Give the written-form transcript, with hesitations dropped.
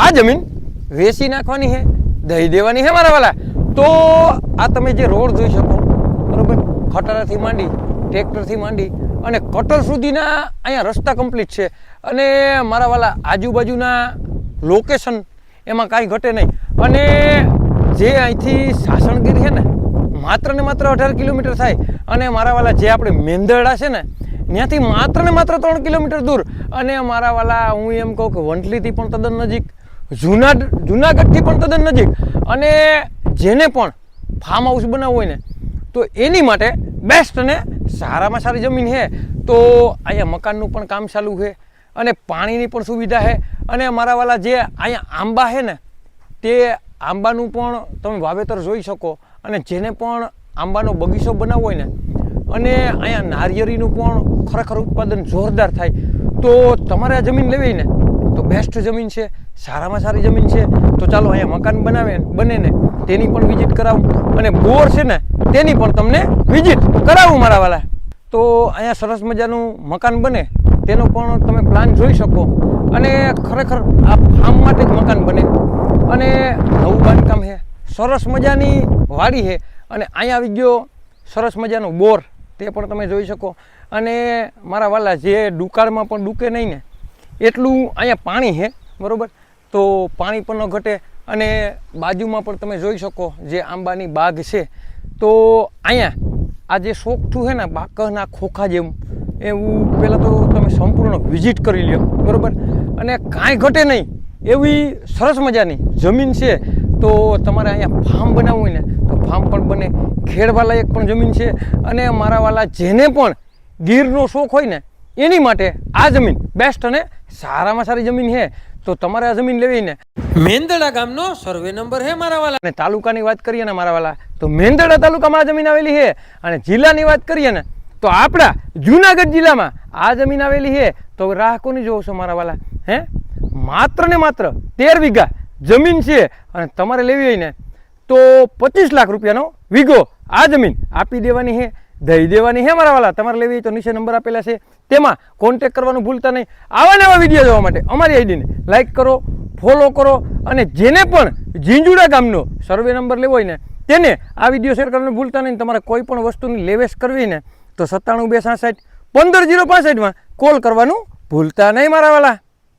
આ જમીન વેચી નાખવાની છે, દઈ દેવાની છે મારા વાલા। તો આ તમે જે રોડ જોઈ શકો બરોબર, ખટારાથી માંડી ટ્રેક્ટરથી માંડી અને કટર સુધીના અહીંયા રસ્તા કમ્પ્લીટ છે। અને મારા વાલા આજુબાજુના લોકેશન એમાં કાંઈ ઘટે નહીં। અને જે અહીંથી સાસણગીર છે ને માત્ર ને માત્ર 18 કિલોમીટર થાય, અને મારા વાલા જે આપણે મેંદરડા છે ને ત્યાંથી માત્ર ને માત્ર 3 કિલોમીટર દૂર। અને મારા વાલા હું એમ કહું કે વંથલીથી પણ તદ્દન નજીક, જુનાગઢથી પણ તદ્દન નજીક। અને જેને પણ ફાર્મ હાઉસ બનાવવું હોય ને તો એની માટે બેસ્ટ અને સારામાં સારી જમીન છે। તો અહીંયા મકાનનું પણ કામ ચાલુ છે અને પાણીની પણ સુવિધા છે। અને મારા વાલા જે અહીંયા આંબા છે ને તે આંબાનું પણ તમે વાવેતર જોઈ શકો। અને જેને પણ આંબાનો બગીચો બનાવવો હોય ને, અને અહીંયા નારિયેળીનું પણ ખરેખર ઉત્પાદન જોરદાર થાય, તો તમારે આ જમીન લેવી ને તો બેસ્ટ જમીન છે, સારામાં સારી જમીન છે। તો ચાલો અહીંયા મકાન બને ને તેની પણ વિઝિટ કરાવું, અને બોર છે ને તેની પણ તમને વિઝિટ કરાવું મારા વાલા। તો અહીંયા સરસ મજાનું મકાન બને તેનો પણ તમે પ્લાન જોઈ શકો। અને ખરેખર આ ફાર્મ માટે જ મકાન બને, અને નવું બાંધકામ છે, સરસ મજાની વાડી છે, અને અહીંયા આવી ગયો સરસ મજાનો બોર, તે પણ તમે જોઈ શકો। અને મારા વાલા જે દુકાળમાં પણ ડૂકે નહીં ને એટલું અહીંયા પાણી છે બરાબર, તો પાણી પણ ન ઘટે। અને બાજુમાં પણ તમે જોઈ શકો જે આંબાની બાગ છે, તો અહીંયા આ જે સોગઠું છે ને બાકના ખોખા જેવું, એવું પહેલાં તો તમે સંપૂર્ણ વિઝિટ કરી લ્યો બરાબર। અને કાંઈ ઘટે નહીં એવી સરસ મજાની જમીન છે। તો તમારે અહીંયા ફાર્મ બનાવવું હોય ને તો ફાર્મ પણ બને, ખેડવાલાયક પણ જમીન છે। અને મારા વાલા જેને પણ ગીરનો શોખ હોય ને એની માટે આ જમીન બેસ્ટ અને સારામાં સારી જમીન છે। તો તમારે આ જમીન લેવી ને મેંદરડા ગામનો સર્વે નંબર છે મારા વાલા। અને તાલુકાની વાત કરીએ ને મારા વાલા તો મેંદરડા તાલુકામાં આ જમીન આવેલી છે। અને જિલ્લાની વાત કરીએ ને તો આપણા જુનાગઢ જિલ્લામાં આ જમીન આવેલી છે। તો રાહ કોની જોવો છો મારા વાલા? હે, માત્ર ને માત્ર 13 વીઘા જમીન છે, અને તમારે લેવી હોય ને તો 25 લાખ રૂપિયાનો વીઘો આ જમીન આપી દેવાની છે, દઈ દેવાની છે મારા વાલા। તમારે લેવી હોય તો નીચે નંબર આપેલા છે, તેમાં કોન્ટેક કરવાનું ભૂલતા નહીં। આવા નવા વિડીયો જોવા માટે અમારી આઈડીને લાઈક કરો, ફોલો કરો, અને જેને પણ ઝીંઝુડા ગામનો સર્વે નંબર લેવો હોય ને તેને આ વિડીયો શેર કરવાનું ભૂલતા નહીં। તમારે કોઈ પણ વસ્તુની લેવેશ કરવી ને તો 97 266 15065 કોલ કરવાનું ભૂલતા નહીં મારા વાલા।